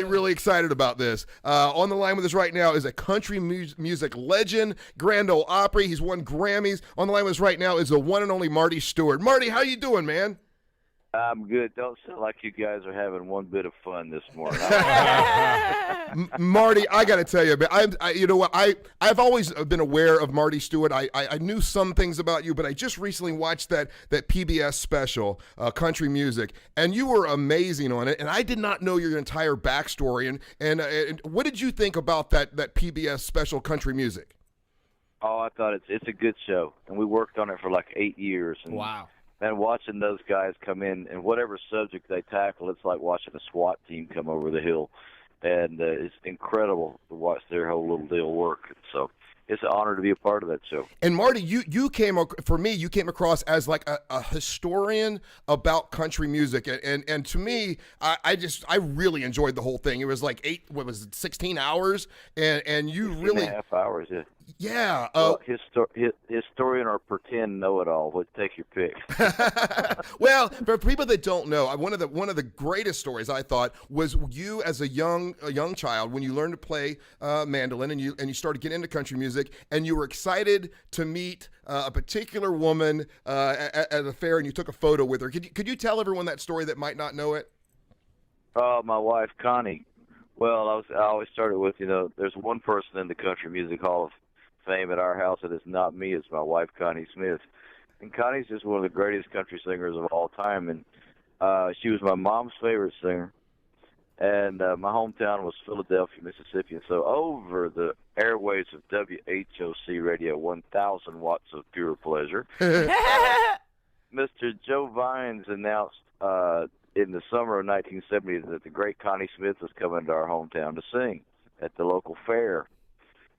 really, really excited about this. On the line with us right now is a country music legend, Grand Ole Opry. He's won Grammys. On the line with us right now is the one and only Marty Stuart. Marty, how you doing, man? I'm good. Don't sound like you guys are having one bit of fun this morning. Marty, I got to tell you, you know what? I've always been aware of Marty Stuart. I knew some things about you, but I just recently watched that PBS special, Country Music, and you were amazing on it. And I did not know your entire backstory. And what did you think about that PBS special, Country Music? Oh, I thought it's a good show, and we worked on it for like 8 years. And wow. And watching those guys come in and whatever subject they tackle, it's like watching a SWAT team come over the hill. And it's incredible to watch their whole little deal work. So it's an honor to be a part of that show. And Marty, you came across as like a historian about country music, and to me, I really enjoyed the whole thing. It was like 16 hours, and you really 16.5 hours, yeah. Yeah. Well, historian or pretend know-it-all, but take your pick. Well, for people that don't know, one of the greatest stories I thought was you as a young child when you learned to play mandolin and you started getting into country music, and you were excited to meet a particular woman at a fair, and you took a photo with her. Could you tell everyone that story that might not know it? My wife, Connie. Well, I always started with, there's one person in the Country Music Hall of Fame at our house that is not me. It's my wife, Connie Smith. And Connie's just one of the greatest country singers of all time. And she was my mom's favorite singer. And my hometown was Philadelphia, Mississippi. And so over the airways of WHOC Radio, 1,000 watts of pure pleasure, Mr. Joe Vines announced in the summer of 1970 that the great Connie Smith was coming to our hometown to sing at the local fair.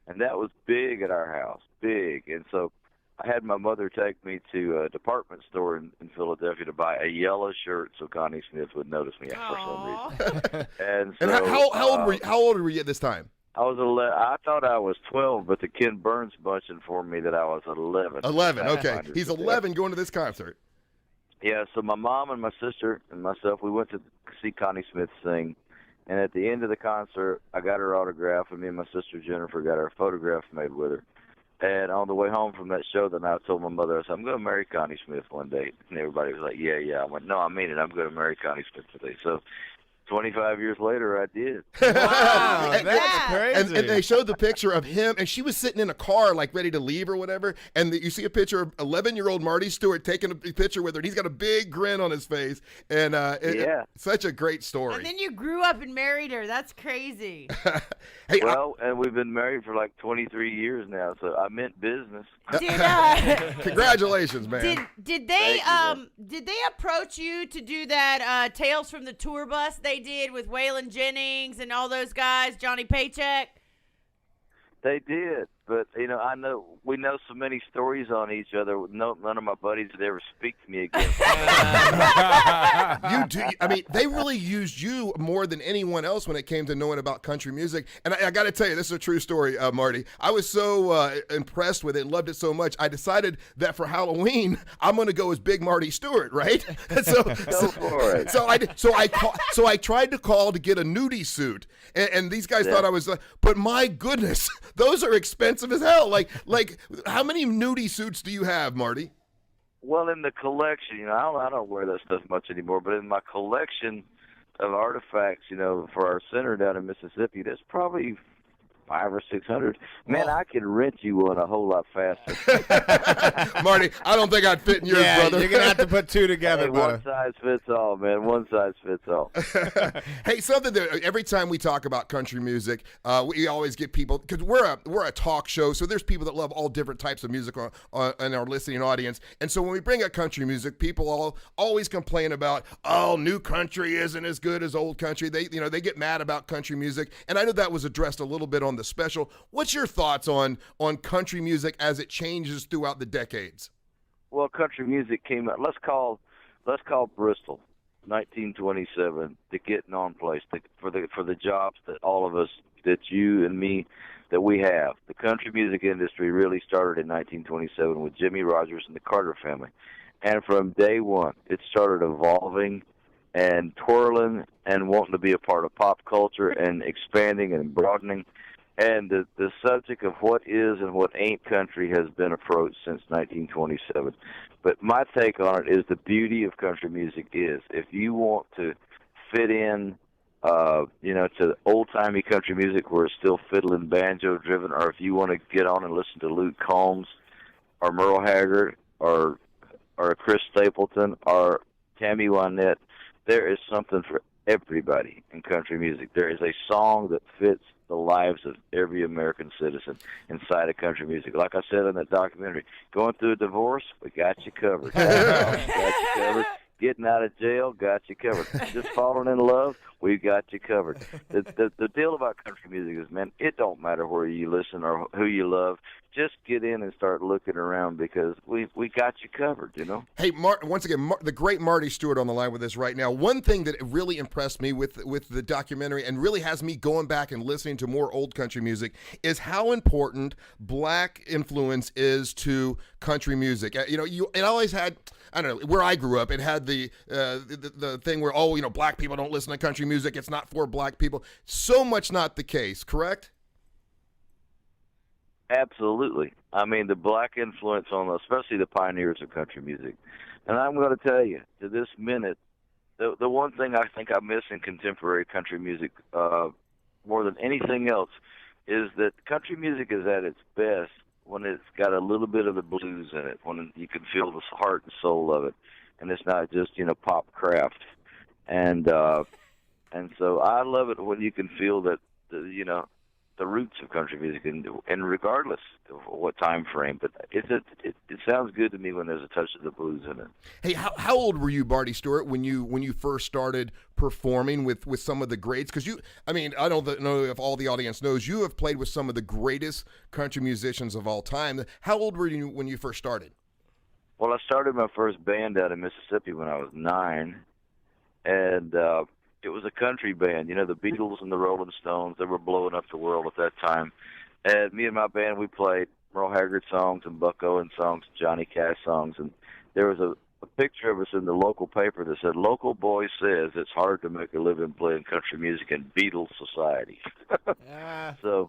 And that was big at our house, big. And so I had my mother take me to a department store in Philadelphia to buy a yellow shirt so Connie Smith would notice me for some reason. And so, how old were you at this time? I was 11. I thought I was 12, but the Ken Burns bunch informed me that I was 11. 11, okay. He's 11 going to this concert. Yeah, so my mom and my sister and myself, we went to see Connie Smith sing. And at the end of the concert, I got her autograph, and me and my sister Jennifer got our photograph made with her. And on the way home from that show, then I told my mother, I said, I'm going to marry Connie Smith one day. And everybody was like, yeah. I went, no, I mean it. I'm going to marry Connie Smith today. So 25 years later, I did. Wow, that's crazy. And they showed the picture of him, and she was sitting in a car, like ready to leave or whatever. And you see a picture of 11-year-old Marty Stuart taking a picture with her, and he's got a big grin on his face. And such a great story. And then you grew up and married her. That's crazy. Hey, and we've been married for like 23 years now, so I meant business. Congratulations, man. Did they approach you to do that Tales from the Tour Bus they did with Waylon Jennings and all those guys, Johnny Paycheck? They did, but I know we know so many stories on each other. None of my buddies would ever speak to me again. You do. I mean, they really used you more than anyone else when it came to knowing about country music. And I got to tell you, this is a true story, Marty. I was so impressed with it and loved it so much. I decided that for Halloween, I'm going to go as Big Marty Stuart, right? Go for it. So I tried to call to get a nudie suit, and these guys thought I was. But my goodness, those are expensive as hell. Like how many nudie suits do you have, Marty? Well, in the collection, I don't wear that stuff much anymore, but in my collection of artifacts, for our center down in Mississippi, there's probably 500 or 600. Man, I could rent you one a whole lot faster. Marty, I don't think I'd fit in yours, brother. You're going to have to put two together, One size fits all, man. One size fits all. Hey, something that every time we talk about country music, we always get people, because we're a talk show, so there's people that love all different types of music in our listening audience. And so when we bring up country music, people always complain about, new country isn't as good as old country. They get mad about country music. And I know that was addressed a little bit on the special. What's your thoughts on country music as it changes throughout the decades? Well, country music came out. Let's call Bristol, 1927, the getting on place for the jobs that all of us, that you and me, that we have. The country music industry really started in 1927 with Jimmy Rogers and the Carter family, and from day one, it started evolving and twirling and wanting to be a part of pop culture and expanding and broadening. And the subject of what is and what ain't country has been approached since 1927. But my take on it is the beauty of country music is if you want to fit in, to old-timey country music where it's still fiddle and banjo-driven, or if you want to get on and listen to Luke Combs or Merle Haggard or Chris Stapleton or Tammy Wynette, there is something for everybody in country music. There is a song that fits the lives of every American citizen inside of country music. Like I said in that documentary, going through a divorce, we got you covered. Got you covered. Getting out of jail, got you covered. Just falling in love, we got you covered. The deal about country music is, man, it don't matter where you listen or who you love. Just get in and start looking around because we got you covered, you know. Hey, once again, the great Marty Stuart on the line with us right now. One thing that really impressed me with the documentary and really has me going back and listening to more old country music is how important black influence is to country music. It always had, I don't know, where I grew up, it had the thing where, black people don't listen to country music. It's not for black people. So much not the case, correct? Absolutely. I mean, the black influence on, especially the pioneers of country music. And I'm going to tell you, to this minute, the one thing I think I miss in contemporary country music more than anything else is that country music is at its best when it's got a little bit of the blues in it, when you can feel the heart and soul of it, and it's not just, pop craft. And so I love it when you can feel that, the roots of country music, and regardless of what time frame. But it sounds good to me when there's a touch of the blues in it. Hey, how old were you, Marty Stuart, when you first started performing with some of the greats? Because I don't know if all the audience knows, you have played with some of the greatest country musicians of all time. How old were you when you first started? Well, I started my first band out in Mississippi when I was 9, and it was a country band, the Beatles and the Rolling Stones. They were blowing up the world at that time. And me and my band, we played Merle Haggard songs and Buck Owens songs, Johnny Cash songs. And there was a picture of us in the local paper that said, "Local boy says it's hard to make a living playing country music in Beatles society." So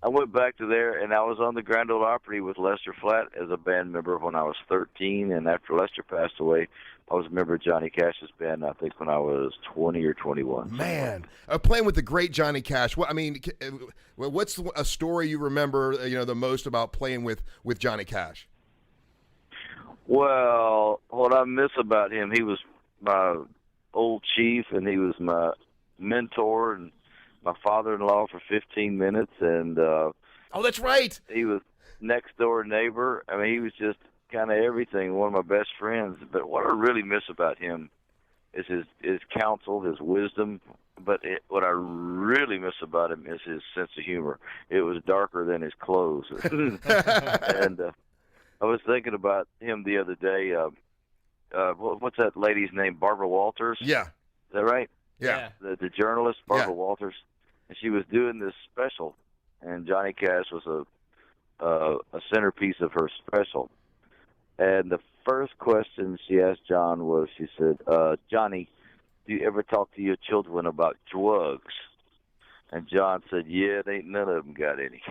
I went back to there, and I was on the Grand Ole Opry with Lester Flatt as a band member when I was 13. And after Lester passed away, I was a member of Johnny Cash's band, I think, when I was 20 or 21. Man, playing with the great Johnny Cash. What's a story you remember, the most about playing with Johnny Cash? Well, what I miss about him, he was my old chief, and he was my mentor and my father-in-law for 15 minutes. And oh, that's right. He was next door neighbor. I mean, he was just kind of everything, one of my best friends. But what I really miss about him is his counsel, his wisdom. But what I really miss about him is his sense of humor. It was darker than his clothes. And I was thinking about him the other day. What's that lady's name? Barbara Walters? Yeah. Is that right? Yeah. The journalist, Barbara Yeah. Walters. And she was doing this special, and Johnny Cash was a centerpiece of her special. And the first question she asked John was, she said, "Johnny, do you ever talk to your children about drugs?" And John said, "Yeah, ain't none of them got any."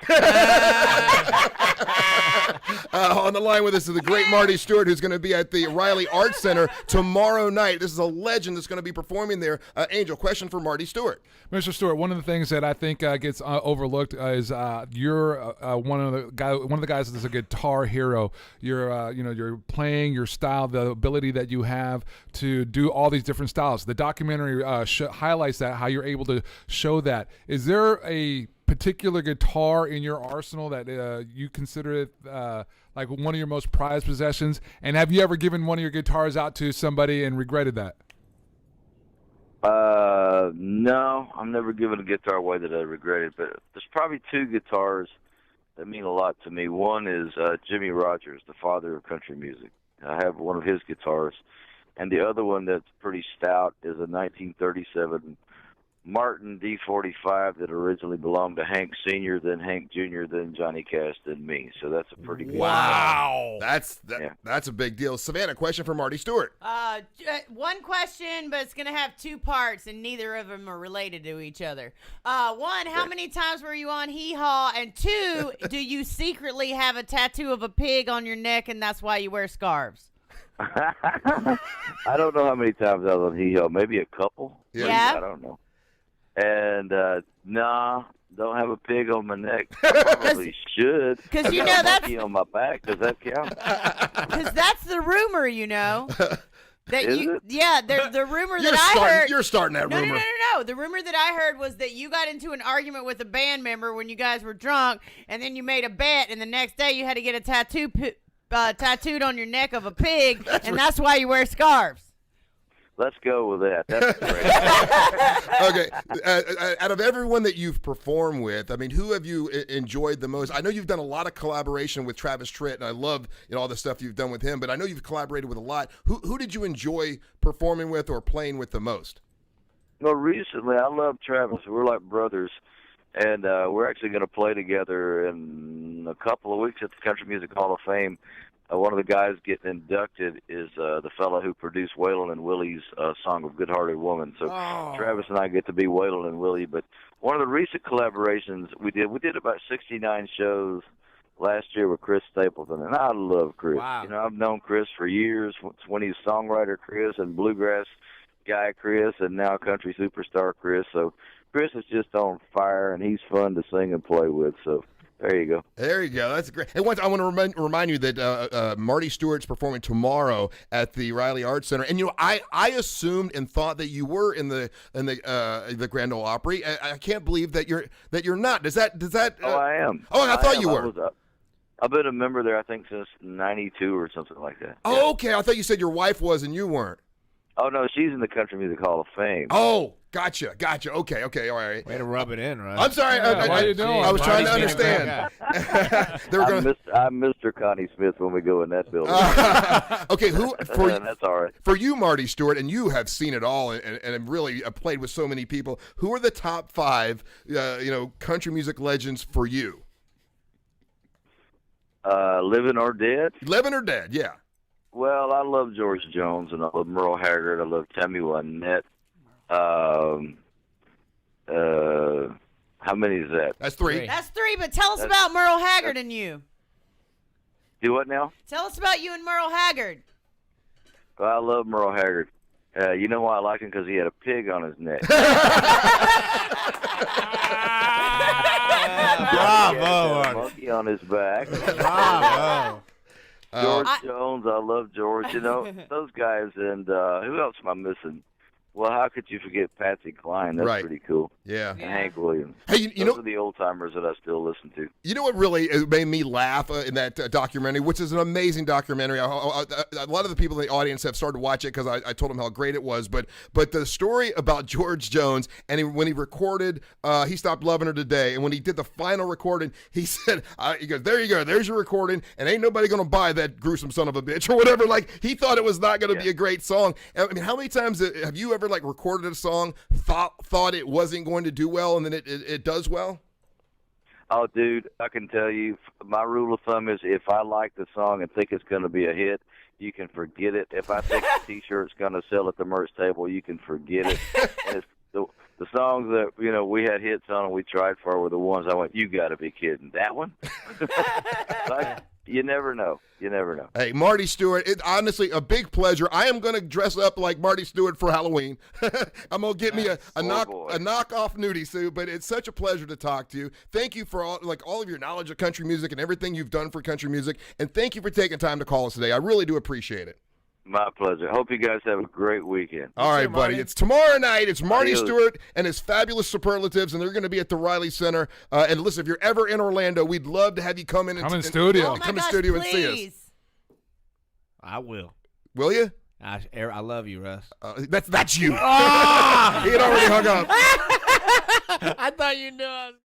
On the line with us is the great Marty Stuart, who's going to be at the Riley Arts Center tomorrow night. This is a legend that's going to be performing there. Angel, question for Marty Stuart. Mr. Stewart, one of the things that I think gets overlooked is you're one of the guys that's a guitar hero. You're playing your style, the ability that you have to do all these different styles. The documentary highlights that, how you're able to show that. Is there a particular guitar in your arsenal that you consider it like one of your most prized possessions? And have you ever given one of your guitars out to somebody and regretted that? No, I've never given a guitar away that I regretted, but there's probably two guitars that mean a lot to me. One is Jimmy Rogers, the father of country music. I have one of his guitars, and the other one that's pretty stout is a 1937 Martin D45 that originally belonged to Hank Sr., then Hank Jr., then Johnny Cash, then me. So that's a pretty good Wow. song. That's a big deal. Savannah, question for Marty Stuart. One question, but it's going to have two parts, and neither of them are related to each other. One, how many times were you on Hee Haw? And two, do you secretly have a tattoo of a pig on your neck, and that's why you wear scarves? I don't know how many times I was on Hee Haw. Maybe a couple. Yeah. I don't know. And, nah, don't have a pig on my neck. I probably should. Because, I you got know, a that's... monkey on my back. Does that count? Because that's the rumor, you know. That Is you, it? Yeah, the rumor that I heard. You're starting that No, rumor. no. The rumor that I heard was that you got into an argument with a band member when you guys were drunk, and then you made a bet, and the next day you had to get a tattooed on your neck of a pig, that's why you wear scarves. Let's go with that. That's great. Okay. Out of everyone that you've performed with, I mean, who have you enjoyed the most? I know you've done a lot of collaboration with Travis Tritt, and I love all the stuff you've done with him, but I know you've collaborated with a lot. Who did you enjoy performing with or playing with the most? Well, recently, I love Travis. We're like brothers, and we're actually going to play together in a couple of weeks at the Country Music Hall of Fame. One of the guys getting inducted is the fellow who produced Waylon and Willie's song of Good Hearted Woman. So Travis and I get to be Waylon and Willie. But one of the recent collaborations we did about 69 shows last year with Chris Stapleton, and I love Chris. Wow. You know, I've known Chris for years, when he's songwriter Chris and bluegrass guy Chris, and now country superstar Chris. So Chris is just on fire, and he's fun to sing and play with. So there you go. There you go. That's great. And once I want to remind you that Marty Stuart's performing tomorrow at the Riley Arts Center. And I assumed and thought that you were in the Grand Ole Opry. I can't believe that you're not. Does that? Oh, I am. Oh, I thought you were. I've been a member there, I think, since '92 or something like that. Oh, Yeah. okay. I thought you said your wife was and you weren't. Oh no, she's in the Country Music Hall of Fame. Oh, gotcha. Okay, all right. Way to rub it in, right? I'm sorry. Yeah, what are you doing? I was trying to Marty's being a understand. They were I'm Mr. Connie Smith when we go in that building. Okay, That's all right. for you, Marty Stuart, and you have seen it all and really played with so many people. Who are the top 5, country music legends for you? Living or dead? Living or dead? Yeah. Well, I love George Jones, and I love Merle Haggard. I love Tammy Wynette. How many is that? That's 3. That's 3, but tell us about Merle Haggard and you. Do what now? Tell us about you and Merle Haggard. Well, I love Merle Haggard. You know why I like him? Because he had a pig on his neck. Bravo, He had a Marty. monkey on his back. Bravo. George Jones, I love George. You know, those guys. And who else am I missing? Well, how could you forget Patsy Cline? That's Right. pretty cool. Yeah. And Hank Williams. Hey, you Those know. are the old timers that I still listen to. You know what really made me laugh in that documentary, which is an amazing documentary. A lot of the people in the audience have started to watch it because I told them how great it was. But the story about George Jones, and when he recorded, he stopped loving her today. And when he did the final recording, he said, he goes, there you go, there's your recording, and ain't nobody going to buy that gruesome son of a bitch or whatever. Like, he thought it was not going to be a great song. I mean, how many times have you ever recorded a song, thought it wasn't going to do well, and then it does well? Oh, dude, I can tell you, my rule of thumb is if I like the song and think it's going to be a hit, you can forget it. If I think the T-shirt's going to sell at the merch table, you can forget it. And it's the songs that we had hits on and we tried for were the ones I went, you got to be kidding, that one? You never know. You never know. Hey, Marty Stuart, honestly, a big pleasure. I am going to dress up like Marty Stuart for Halloween. I'm going to get me a knockoff nudie suit, but it's such a pleasure to talk to you. Thank you for all of your knowledge of country music and everything you've done for country music, and thank you for taking time to call us today. I really do appreciate it. My pleasure. Hope you guys have a great weekend. All right, buddy. It's tomorrow night. It's Marty Adios. Stuart and his fabulous superlatives, and they're going to be at the Riley Center. And listen, if you're ever in Orlando, we'd love to have you come in. Come in studio. Oh my come in gosh, studio please. and see us. I will. Will you? I love you, Russ. That's you. He had already hung up. I thought you knew.